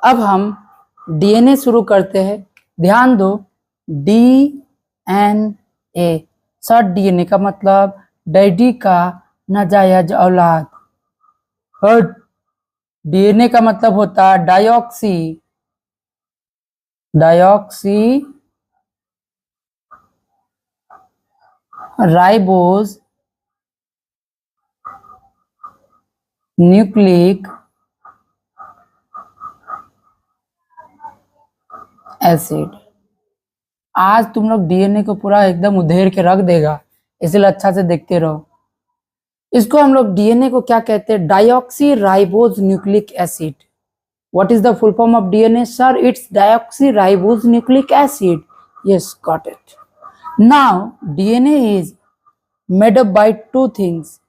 अब हम डीएनए शुरू करते हैं। ध्यान दो, डीएनए। सर डीएनए का मतलब डैडी का नाजायज औलाद। और डीएनए का मतलब होता है डायऑक्सी राइबोज न्यूक्लिक एसिड। आज तुम लोग डीएनए को पूरा एकदम उधेड़ के रख देगा, इसलिए अच्छा से देखते रहो। इसको हम लोग डीएनए को क्या कहते हैं? Deoxy ribose nucleic acid. What is the full form of DNA? Sir it's deoxy ribose nucleic acid. Yes, got it. Now DNA is made up by two things.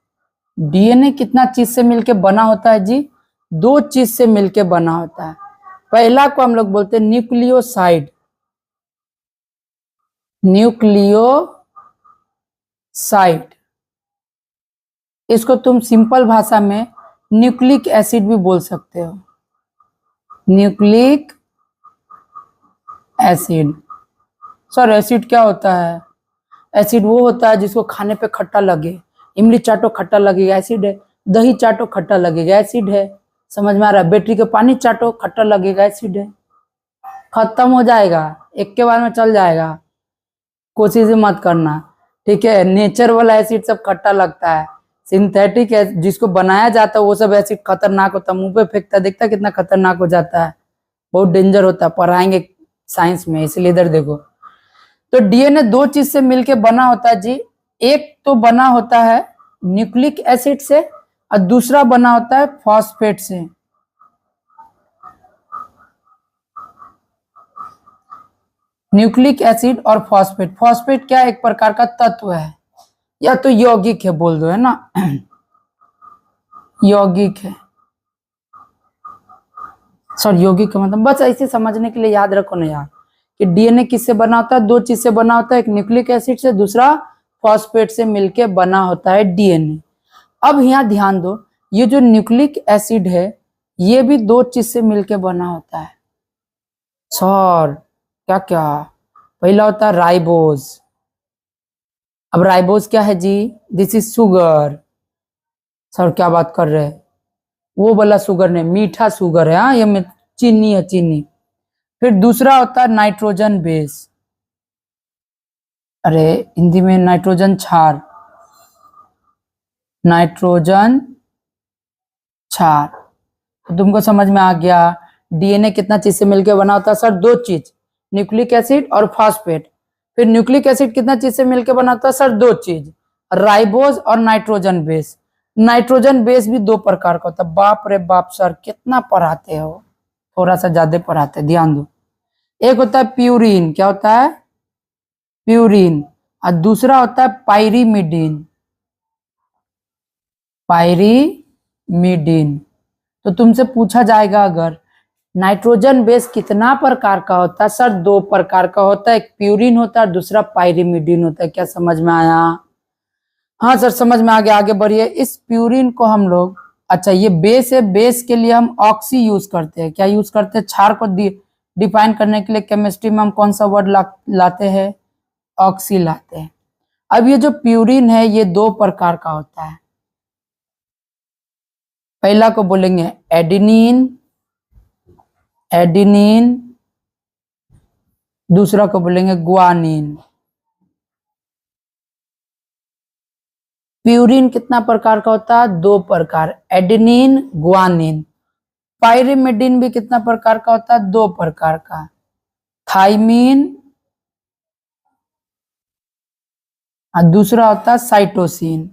DNA कितना चीज से मिलके बना होता है जी? दो चीज से मिलके बना होता है। पहला को हम लोग बोलते हैं न्यूक्लियोसाइड। इसको तुम सिंपल भाषा में न्यूक्लिक एसिड भी बोल सकते हो। Nucleic acid. सर एसिड क्या होता है? एसिड वो होता है जिसको खाने पे खट्टा लगे। इमली चाटो खट्टा लगेगा, एसिड है। दही चाटो खट्टा लगेगा, एसिड है। समझ में आ रहा है? बैटरी के पानी चाटो खट्टा लगेगा, एसिड है। खत्म हो जाएगा, एक के बार में चल जाएगा, कोशिश मत करना, ठीक है। नेचर वाला एसिड सब खट्टा लगता है। सिंथेटिक जिसको बनाया जाता है वो सब एसिड खतरनाक होता है। मुंह पे फेंकता, देखता कितना खतरनाक हो जाता है, बहुत डेंजर होता है। पढ़ाएंगे साइंस में, इसलिए इधर देखो। तो डीएनए दो चीज से मिलके बना होता है जी। एक तो बना होता है न्यूक्लिक एसिड से और दूसरा बना होता है फॉस्फेट से। न्यूक्लिक एसिड और फॉस्फेट। फॉस्फेट क्या एक प्रकार का तत्व है, या तो यौगिक है बोल दो, है ना। यौगिक है। सर यौगिक का मतलब बस ऐसे समझने के लिए याद रखो ना यार, कि डीएनए किससे बना होता है? दो चीज से बना होता है, एक न्यूक्लिक एसिड से, दूसरा फॉस्फेट से मिलके बना होता है डीएनए। अब यहाँ ध्यान दो, ये जो न्यूक्लिक एसिड है ये भी दो चीज से मिलके बना होता है। सर क्या क्या? पहला होता है राइबोज। अब राइबोज क्या है जी? This is sugar. सर क्या बात कर रहे हैं? वो वाला शुगर नहीं, मीठा शुगर है। हाँ, ये चीनी है, चीनी। फिर दूसरा होता है नाइट्रोजन बेस। अरे हिंदी में नाइट्रोजन क्षार। नाइट्रोजन क्षार। तो तुमको समझ में आ गया डीएनए कितना चीज से मिलकर बना होता है? सर दो चीज, न्यूक्लिक एसिड और फॉस्फेट। फिर न्यूक्लिक एसिड कितना चीज से मिलकर बना होता है? सर दो चीज, राइबोज और नाइट्रोजन बेस। नाइट्रोजन बेस भी दो प्रकार का होता है। बाप रे बाप सर कितना पढ़ाते हो, थोड़ा सा ज्यादा पढ़ाते हैं, ध्यान दो। एक होता है प्यूरिन। क्या होता है? प्यूरिन। और दूसरा होता है पायरीमिडीन। पायरीमिडीन। तो तुमसे पूछा जाएगा अगर नाइट्रोजन बेस कितना प्रकार का होता है? सर दो प्रकार का होता है, एक प्यूरिन होता है, दूसरा पायरीमिडीन होता है। क्या समझ में आया? हाँ सर समझ में आ गया, आगे बढ़िए। इस प्यूरिन को हम लोग, अच्छा ये बेस है, बेस के लिए हम ऑक्सी यूज करते हैं। क्या यूज करते हैं? क्षार को डिफाइन करने के लिए केमिस्ट्री में हम कौन सा वर्ड लाते हैं? ऑक्सी लाते हैं। अब ये जो प्यूरिन है ये दो प्रकार का होता है। पहला को बोलेंगे एडिनिन, एडिनिन। दूसरा को बोलेंगे ग्वानिन। प्यूरिन कितना प्रकार का होता है? दो प्रकार, एडिनिन, ग्वानिन। पायरीमिडीन भी कितना प्रकार का होता है? दो प्रकार का, थाइमिन और दूसरा होता है साइटोसिन।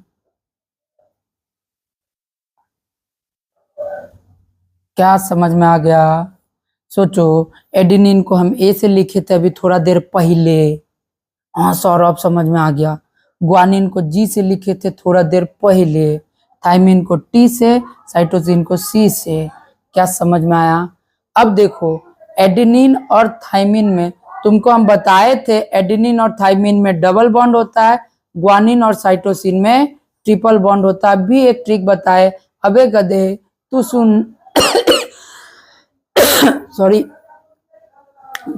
क्या समझ में आ गया? सोचो, एडिनिन को हम ए से लिखे थे अभी थोड़ा देर पहले। हाँ सर अब समझ में आ गया। ग्वानिन को जी से लिखे थे थोड़ा देर पहले। थाइमिन को टी से, साइटोसिन को सी से। क्या समझ में आया? अब देखो, एडिनिन और थाइमिन में तुमको हम बताए थे, एडिनिन और थाइमिन में डबल बॉन्ड होता है, ग्वानिन और साइटोसिन में ट्रिपल बॉन्ड होता है। भी एक ट्रिक बताए। अबे गधे तू सुन। सॉरी,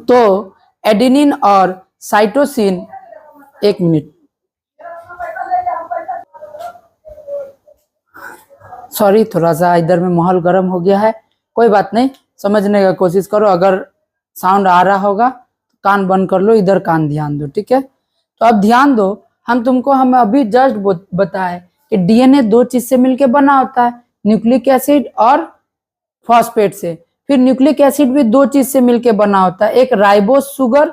तो एडेनिन और साइटोसिन, एक मिनट, सॉरी थोड़ा सा इधर में माहौल गर्म हो गया है, कोई बात नहीं, समझने का कोशिश करो। अगर साउंड आ रहा होगा तो कान बंद कर लो, इधर कान ध्यान दो, ठीक है। तो अब ध्यान दो, हम अभी जस्ट बताए कि डीएनए दो चीज से मिलकर बना होता है, न्यूक्लिक एसिड और फॉस्फेट से। फिर न्यूक्लिक एसिड भी दो चीज से मिलकर बना होता है, एक राइबोस शुगर,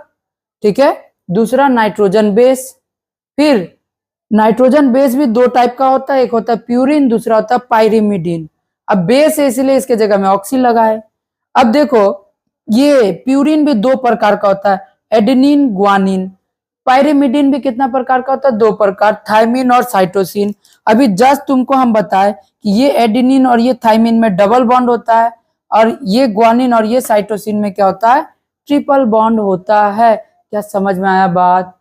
ठीक है, दूसरा नाइट्रोजन बेस। फिर नाइट्रोजन बेस भी दो टाइप का होता है, एक होता है प्यूरिन, दूसरा होता है पायरिमिडीन। अब बेस है इसलिए इसके जगह में ऑक्सी लगा है। अब देखो ये प्यूरिन भी दो प्रकार का होता है, एडेनिन, ग्वानिन। पायरिमिडीन भी कितना प्रकार का होता है, दो प्रकार, थायमिन और साइटोसिन। अभी जस्ट तुमको हम बताए कि ये एडेनिन और ये थायमिन में डबल बॉन्ड होता है, और ये ग्वानिन और ये साइटोसिन में क्या होता है, ट्रिपल बॉन्ड होता है। क्या समझ में आया बात?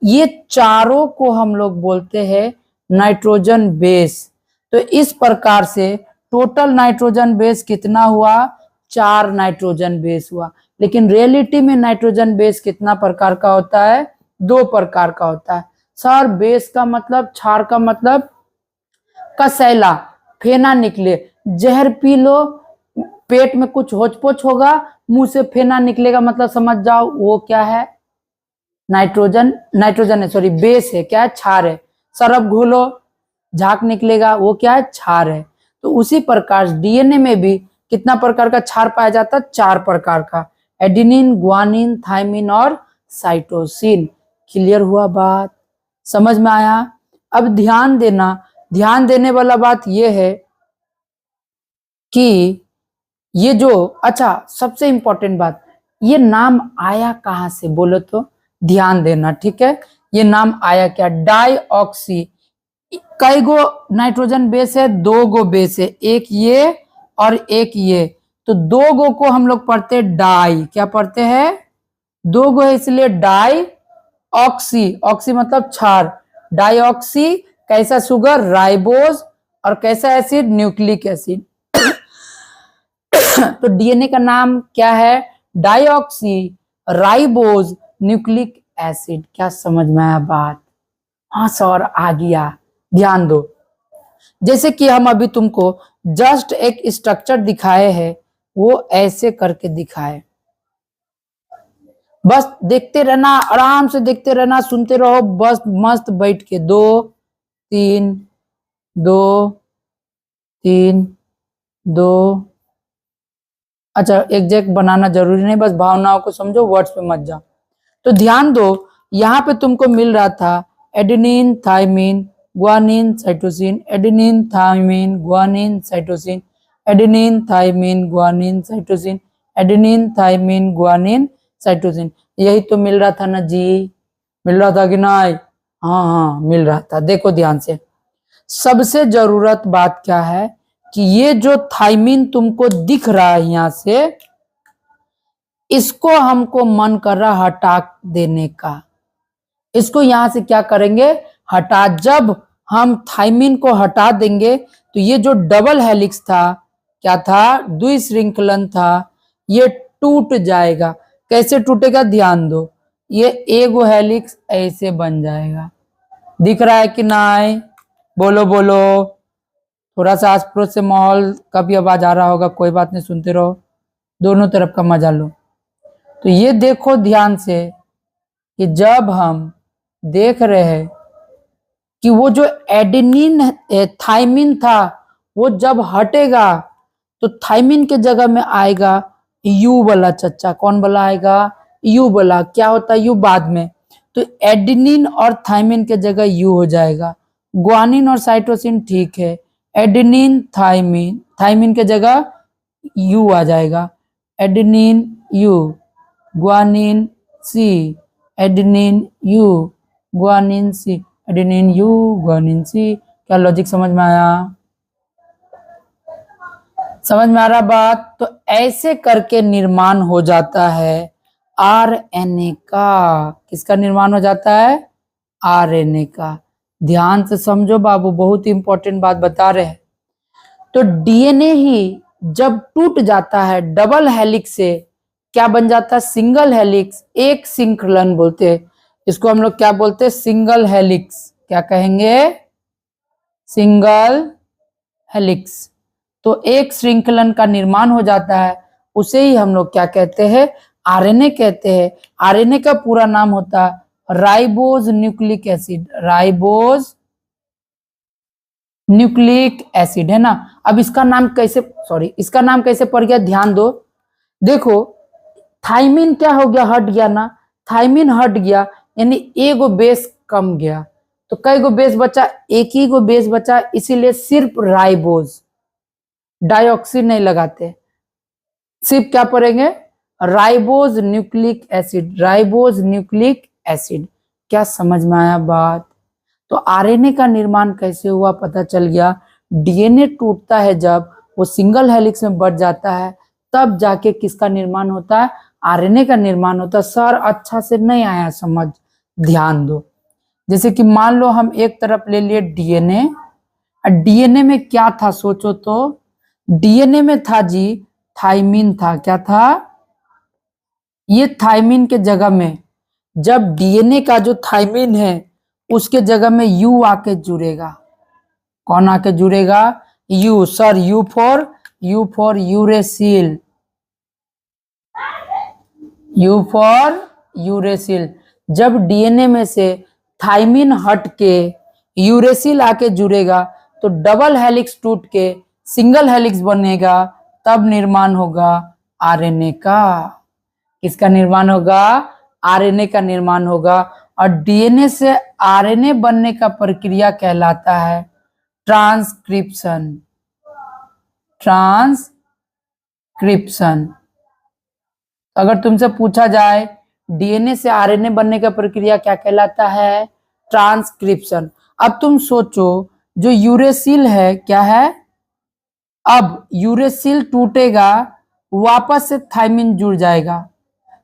ये चारों को हम लोग बोलते हैं नाइट्रोजन बेस। तो इस प्रकार से टोटल नाइट्रोजन बेस कितना हुआ, 4 नाइट्रोजन बेस हुआ। लेकिन रियलिटी में नाइट्रोजन बेस कितना प्रकार का होता है, 2 प्रकार का होता है। सर बेस का मतलब, क्षार का मतलब कसैला, फेना निकले, जहर पी लो, पेट में कुछ होचपोच होगा, मुंह से फेना निकलेगा, मतलब समझ जाओ वो क्या है, नाइट्रोजन है, सॉरी बेस है, क्या है, क्षार है। सरफ घोलो, झाग निकलेगा, वो क्या है, क्षार है। तो उसी प्रकार डीएनए में भी कितना प्रकार का क्षार पाया जाता है, 4 प्रकार का, एडेनिन, ग्वानिन, थायमिन और साइटोसिन। क्लियर हुआ बात, समझ में आया? अब ध्यान देना, ध्यान देने वाला बात यह है कि ये जो, अच्छा सबसे इंपॉर्टेंट बात, ये नाम आया कहां से बोलो तो ध्यान देना, ठीक है। ये नाम आया क्या, डाईऑक्सी। कई गो नाइट्रोजन बेस है, 2 गो बेस है, एक ये और एक ये, तो 2 गो को हम लोग पढ़ते हैं डाई, क्या पढ़ते हैं, 2 गो है इसलिए डाई ऑक्सी, ऑक्सी मतलब क्षार, डाईऑक्सी। कैसा शुगर, राइबोज, और कैसा एसिड, न्यूक्लिक एसिड। तो डीएनए का नाम क्या है, डाईऑक्सी राइबोज न्यूक्लिक एसिड। क्या समझ में आया बात? हाँ सर आ गया। ध्यान दो, जैसे कि हम अभी तुमको जस्ट एक स्ट्रक्चर दिखाए हैं, वो ऐसे करके दिखाए, बस देखते रहना, आराम से देखते रहना, सुनते रहो, बस मस्त बैठ के, 2 3 2 3 2। अच्छा एग्जैक्ट बनाना जरूरी नहीं, बस भावनाओं को समझो, वर्ड्स पे मत जाओ। तो ध्यान दो, यहाँ पे तुमको मिल रहा था adenine, thymine, guanine, cytosine, adenine, thymine, guanine, cytosine, adenine, thymine, guanine, cytosine, adenine, thymine, guanine, cytosine. यही तो मिल रहा था ना जी, मिल रहा था कि नहीं? हाँ हाँ मिल रहा था। देखो ध्यान से, सबसे जरूरत बात क्या है कि ये जो थायमिन तुमको दिख रहा है यहां से, इसको हमको मन कर रहा हटा देने का। इसको यहां से क्या करेंगे, हटा। जब हम थायमिन को हटा देंगे तो ये जो डबल हेलिक्स था, क्या था, द्विश्रृंखलन था, ये टूट जाएगा। कैसे टूटेगा, ध्यान दो, ये एगो हेलिक्स ऐसे बन जाएगा। दिख रहा है कि नहीं, बोलो बोलो। थोड़ा सा आस पड़ोस से माहौल का भी आवाज आ रहा होगा, कोई बात नहीं, सुनते रहो, दोनों तरफ का मजा लो। तो ये देखो ध्यान से कि जब हम देख रहे हैं कि वो जो एडेनिन थायमिन था, वो जब हटेगा तो थायमिन के जगह में आएगा यू वाला चच्चा। कौन वाला आएगा, यू वाला। क्या होता है यू, बाद में। तो एडेनिन और थायमिन के जगह यू हो जाएगा। ग्वानिन और साइटोसिन ठीक है, एडेनिन, थायमिन, थायमिन के जगह यू आ जाएगा, adenine U, guanine C, adenine U, guanine C, adenine U, guanine C. क्या लॉजिक समझ में आया? समझ में आ रहा बात? तो ऐसे करके निर्माण हो जाता है आरएनए का। किसका निर्माण हो जाता है, आरएनए का। ध्यान से समझो बाबू, बहुत इंपॉर्टेंट बात बता रहे हैं। तो डीएनए ही जब टूट जाता है डबल हेलिक्स से क्या बन जाता है, सिंगल हेलिक्स, एक श्रृंखलन बोलते हैं इसको हम लोग, क्या बोलते हैं, सिंगल हेलिक्स। क्या कहेंगे, सिंगल हेलिक्स। तो एक श्रृंखलन का निर्माण हो जाता है, उसे ही हम लोग क्या कहते हैं, आरएनए कहते हैं। आरएनए का पूरा नाम होता है ribose nucleic acid, ribose nucleic acid, है ना। अब इसका नाम कैसे, इसका नाम कैसे पड़ गया, ध्यान दो। देखो थाइमिन क्या हो गया, हट गया ना, थाइमिन हट गया यानी एगो बेस कम गया, तो कई गो बेस बचा, एक ही गो बेस बचा, इसीलिए सिर्फ राइबोज, डाइऑक्सी नहीं लगाते, सिर्फ क्या पढ़ेंगे, ribose nucleic acid, ribose nucleic acid. क्या समझ में आया बात। तो आरएनए का निर्माण कैसे हुआ पता चल गया। डीएनए टूटता है जब वो सिंगल हेलिक्स में बढ़ जाता है, तब जाके किसका निर्माण होता है, आरएनए का निर्माण होता है। सर अच्छा से नहीं आया समझ, ध्यान दो। जैसे कि मान लो हम एक तरफ ले लिए डीएनए, डीएनए में क्या था सोचो तो, डीएनए में था जी थाइमिन था, क्या था, ये थाइमिन के जगह में, जब डीएनए का जो थाइमिन है उसके जगह में यू आके जुड़ेगा। कौन आके जुड़ेगा, you. Sir you for uracil, you for uracil. जब डीएनए में से थाइमिन हट के यूरेसिल आके जुड़ेगा तो डबल हेलिक्स टूट के सिंगल हेलिक्स बनेगा, तब निर्माण होगा आरएनए का। किसका निर्माण होगा, आरएनए का निर्माण होगा। और डीएनए से आरएनए बनने का प्रक्रिया कहलाता है ट्रांसक्रिप्शन, ट्रांसक्रिप्शन। अगर तुमसे पूछा जाए डीएनए से आरएनए बनने का प्रक्रिया क्या कहलाता है, ट्रांसक्रिप्शन। अब तुम सोचो जो यूरेसिल है क्या है, अब यूरेसिल टूटेगा वापस से थाइमिन जुड़ जाएगा।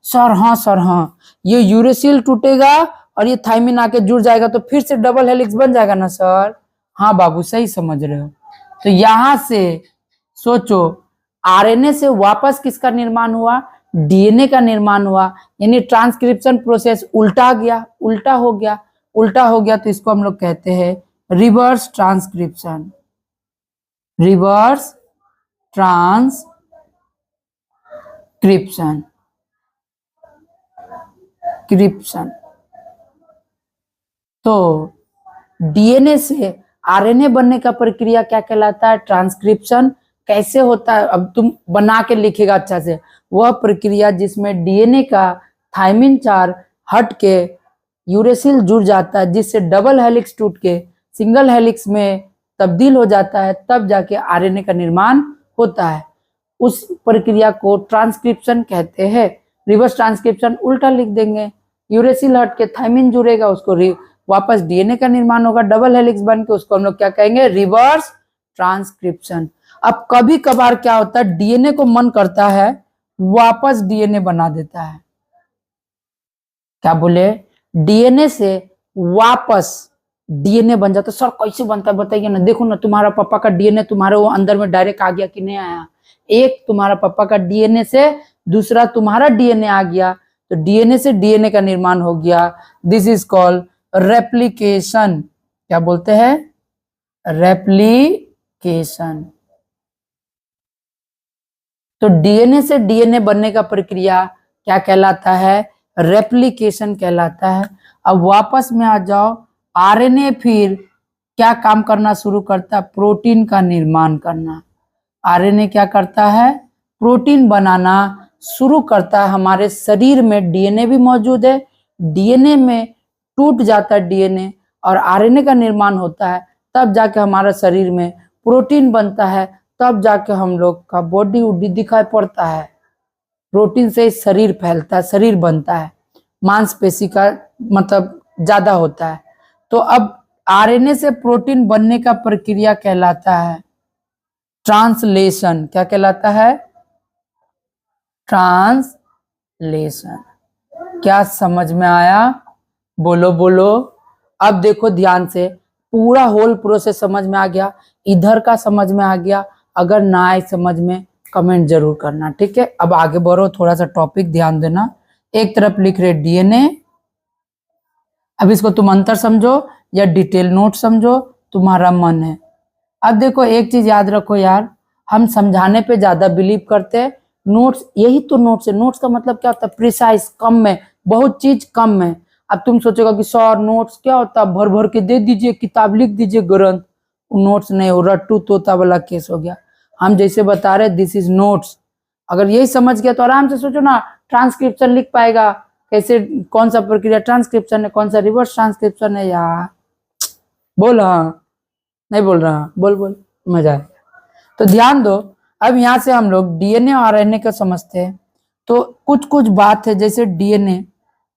सर हाँ, ये यूरेसिल टूटेगा और ये थाइमिन आके जुड़ जाएगा तो फिर से डबल हेलिक्स बन जाएगा ना सर। हाँ बाबू सही समझ रहे हो। तो यहां से सोचो आरएनए से वापस किसका निर्माण हुआ, डीएनए का निर्माण हुआ, यानी ट्रांसक्रिप्शन प्रोसेस उल्टा गया, उल्टा हो गया, उल्टा हो गया। तो इसको हम लोग कहते हैं रिवर्स ट्रांसक्रिप्शन, रिवर्स ट्रांसक्रिप्शन, क्रिप्शन। तो डीएनए से आरएनए बनने का प्रक्रिया क्या कहलाता है, ट्रांसक्रिप्शन। कैसे होता है अब तुम बना के लिखेगा अच्छा से, वह प्रक्रिया जिसमें डीएनए का थाइमिन 4 हट के यूरेसिल जुड़ जाता है, जिससे डबल हेलिक्स टूट के सिंगल हेलिक्स में तब्दील हो जाता है, तब जाके आरएनए का निर्माण होता है। उस प्रक्रिया को ट्रांसक्रिप्शन कहते हैं। रिवर्स ट्रांसक्रिप्शन उल्टा लिख देंगे, यूरेसिल हट के थाइमिन जुड़ेगा, उसको वापस डीएनए का निर्माण होगा डबल हेलिक्स बन के, उसको हम लोग क्या कहेंगे, रिवर्स ट्रांसक्रिप्शन। अब कभी कभार क्या होता है, डीएनए को मन करता है वापस डीएनए बना देता है। क्या बोले, डीएनए से वापस डीएनए बन जाता है। सर कैसे बनता है बताइए ना। देखो ना तुम्हारा पापा का डीएनए तुम्हारे वो अंदर में डायरेक्ट आ गया कि नहीं आया, एक तुम्हारा पापा का डीएनए से दूसरा तुम्हारा डीएनए आ गया, तो डीएनए से डीएनए का निर्माण हो गया। This is called replication. क्या बोलते हैं, रेप्लिकेशन। तो डीएनए से डीएनए बनने का प्रक्रिया क्या कहलाता है, रेप्लिकेशन कहलाता है। अब वापस में आ जाओ, आरएनए फिर क्या काम करना शुरू करता है, प्रोटीन का निर्माण करना। आरएनए क्या करता है, प्रोटीन बनाना शुरू करता है। हमारे शरीर में डीएनए भी मौजूद है, डीएनए में टूट जाता है डीएनए और आरएनए का निर्माण होता है, तब जाके हमारा शरीर में प्रोटीन बनता है, तब जाके हम लोग का बॉडी उडी दिखाई पड़ता है। प्रोटीन से शरीर फैलता है, शरीर बनता है, मांसपेशी का मतलब ज्यादा होता है। तो अब आरएनए से प्रोटीन बनने का प्रक्रिया कहलाता है ट्रांसलेशन। क्या कहलाता है, ट्रांसलेशन। क्या समझ में आया, बोलो बोलो। अब देखो ध्यान से, पूरा होल प्रोसेस समझ में आ गया, इधर का समझ में आ गया। अगर ना आए समझ में कमेंट जरूर करना, ठीक है। अब आगे बढ़ो, थोड़ा सा टॉपिक ध्यान देना। एक तरफ लिख रहे डीएनए, अब इसको तुम अंतर समझो या डिटेल नोट समझो, तुम्हारा मन है। अब देखो एक चीज याद रखो यार, हम समझाने पे ज्यादा बिलीव करते हैं, नोट्स, यही तो नोट्स है। नोट्स का मतलब क्या होता है? प्रिसाइज, कम में, बहुत चीज कम में। अब तुम सोचोगा कि सर नोट्स क्या होता है, भर भर के दे दीजिए, किताब लिख दीजिए ग्रंथ। नोट्स नहीं, वो रट्टू तोता वाला केस हो गया। हम जैसे बता रहे दिस इज नोट्स, अगर यही समझ गया तो आराम से सोचो ना, ट्रांसक्रिप्शन लिख पाएगा कैसे, कौन सा प्रक्रिया ट्रांसक्रिप्शन है, कौन सा रिवर्स ट्रांसक्रिप्शन है। यार बोल, हाँ नहीं बोल रहा, बोल बोल, मजा आया। तो ध्यान दो, अब यहां से हम लोग डीएनए और आरएनए का समझते हैं। तो कुछ कुछ बात है, जैसे डीएनए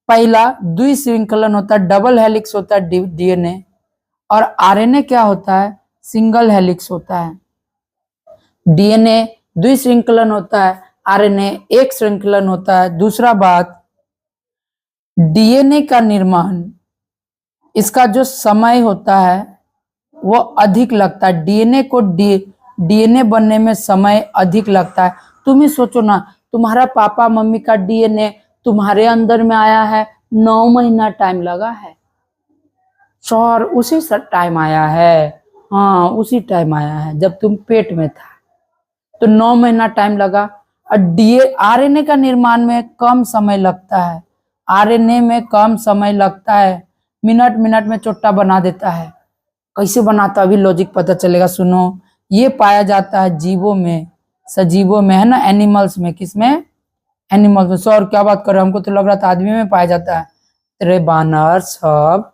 पहला द्विश्रृंखलन होता है, डबल हेलिक्स होता है डीएनए, और आरएनए क्या होता है? सिंगल हेलिक्स होता है। डीएनए द्विश्रृंखलन होता है, आरएनए एक श्रृंखलन होता है। दूसरा बात, डीएनए का निर्माण, इसका जो समय होता है वो अधिक लगता है। डीएनए को डीएनए बनने में समय अधिक लगता है। तुम ही सोचो ना, तुम्हारा पापा मम्मी का डीएनए तुम्हारे अंदर में आया है, 9 महीना टाइम लगा है। सर उसी टाइम आया है, हाँ उसी टाइम आया है जब तुम पेट में था, तो 9 महीना टाइम लगा। और आरएनए का निर्माण में कम समय लगता है। आरएनए में कम समय लगता है, मिनट मिनट में चोट्टा बना देता है। कैसे बनाता है अभी लॉजिक पता चलेगा, सुनो। ये पाया जाता है जीवों में, सजीवों में, है ना, एनिमल्स में। किसमें? एनिमल्स में। सर क्या बात कर रहे हो, हमको तो लग रहा था आदमी में पाया जाता है। तेरे बानर सब,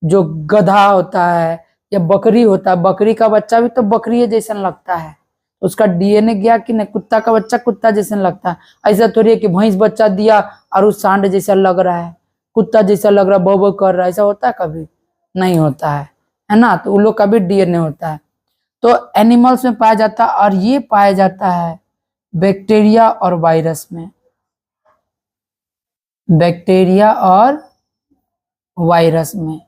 जो गधा होता है या बकरी होता है, बकरी का बच्चा भी तो बकरी जैसा लगता है, उसका डीएनए गया कि नहीं? कुत्ता का बच्चा कुत्ता जैसा लगता है। ऐसा थोड़ी है कि भैंस बच्चा दिया और उस सांड जैसा लग रहा है, कुत्ता जैसा लग रहा है, बो बो कर रहा है। ऐसा होता है? कभी नहीं होता है ना। तो उन लोग का भी डीएनए होता है। तो एनिमल्स में पाया जाता है, और ये पाया जाता है बैक्टीरिया और वायरस में। बैक्टीरिया और वायरस में,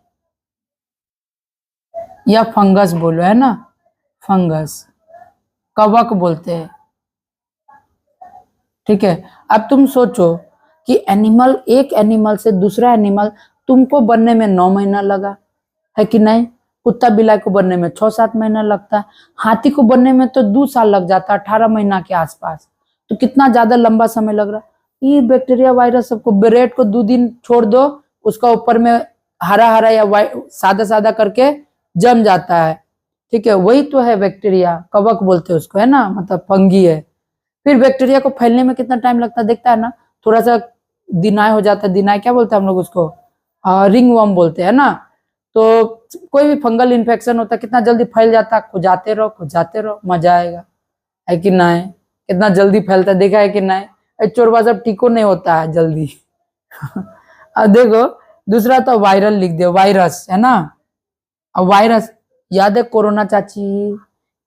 या फंगस बोलो, है ना, फंगस, कवक बोलते हैं, ठीक है। अब तुम सोचो कि एक एनिमल से दूसरा एनिमल तुमको बनने में 9 महीना लगा है कि नहीं? कुत्ता बिलाई को बनने में 6-7 महीना लगता है। हाथी को बनने में तो 2 साल लग जाता है, 18 महीना के आसपास। तो कितना ज्यादा लंबा समय लग रहा है। ये बैक्टीरिया वायरस सबको, ब्रेड को 2 दिन छोड़ दो, उसका ऊपर में हरा हरा या सादा सादा करके जम जाता है, ठीक है। वही तो है बैक्टीरिया, कवक बोलते हैं उसको, है ना, मतलब फंगी है। फिर बैक्टीरिया को फैलने में कितना टाइम लगता है, देखता है ना, थोड़ा सा दिनाय हो जाता है। दिनाय क्या बोलते हैं हम लोग उसको? रिंग वर्म बोलते हैं ना। तो कोई भी फंगल इन्फेक्शन होता है, कितना जल्दी फैल जाता है। खुजाते रहो खुजाते रहो, मजा आएगा, है कि नहीं? कितना जल्दी फैलता है, देखा है कि नहीं? चोरवा सब टीको नहीं होता है जल्दी। अब देखो दूसरा तो वायरल लिख दो, वायरस, है ना। अब वायरस याद है कोरोना चाची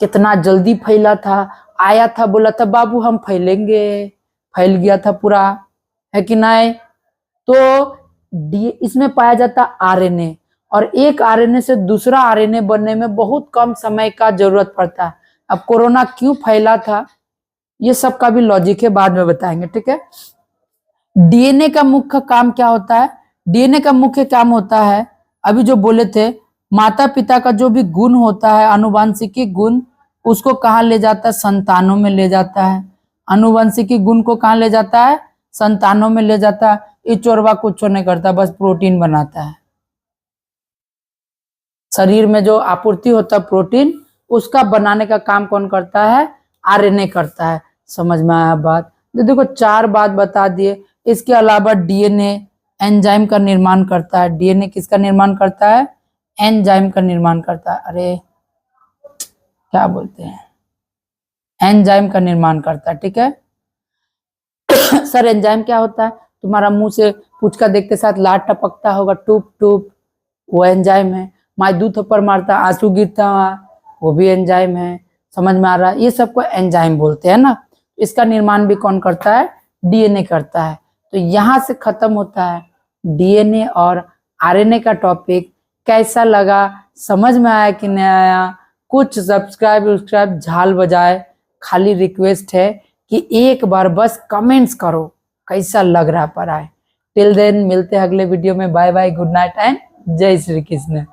कितना जल्दी फैला था, आया था, बोला था बाबू हम फैलेंगे, फैल गया था पूरा, है कि नहीं? तो इसमें पाया जाता आरएनए, और एक आरएनए से दूसरा आरएनए बनने में बहुत कम समय का जरूरत पड़ता है। अब कोरोना क्यों फैला था, ये सब का भी लॉजिक है, बाद में बताएंगे, ठीक है। डीएनए का मुख्य काम क्या होता है? डीएनए का मुख्य काम होता है, अभी जो बोले थे, माता पिता का जो भी गुण होता है, आनुवंशिकी गुण, उसको कहाँ ले जाता है? संतानों में ले जाता है। आनुवंशिकी गुण को कहाँ ले जाता है? संतानों में ले जाता है। ये चोरवा कुछ नहीं करता, बस प्रोटीन बनाता है। शरीर में जो आपूर्ति होता है प्रोटीन, उसका बनाने का काम कौन करता है? आरएनए करता है। समझ में आया बात? तो देखो 4 बात बता दिए। इसके अलावा डीएनए एंजाइम का निर्माण करता है। डीएनए किसका निर्माण करता है? एंजाइम का निर्माण करता है। अरे क्या बोलते हैं, एंजाइम का निर्माण करता है, ठीक है। सर एंजाइम क्या होता है? तुम्हारा मुंह से पूछका देखते साथ लार टपकता होगा, टूप टूप, वो एंजाइम है। माई दूध पर मारता आंसू गिरता, वो भी एंजाइम है। समझ में आ रहा है? ये सबको एंजाइम बोलते हैं ना। इसका निर्माण भी कौन करता है? डीएनए करता है। तो यहां से खत्म होता है डीएनए और आरएनए का टॉपिक। कैसा लगा, समझ में आया कि नहीं आया? कुछ सब्सक्राइब झाल बजाए खाली रिक्वेस्ट है कि एक बार बस कमेंट्स करो कैसा लग रहा पढ़ाई। टिल देन मिलते हैं अगले वीडियो में। Bye bye, good night and जय श्री कृष्ण।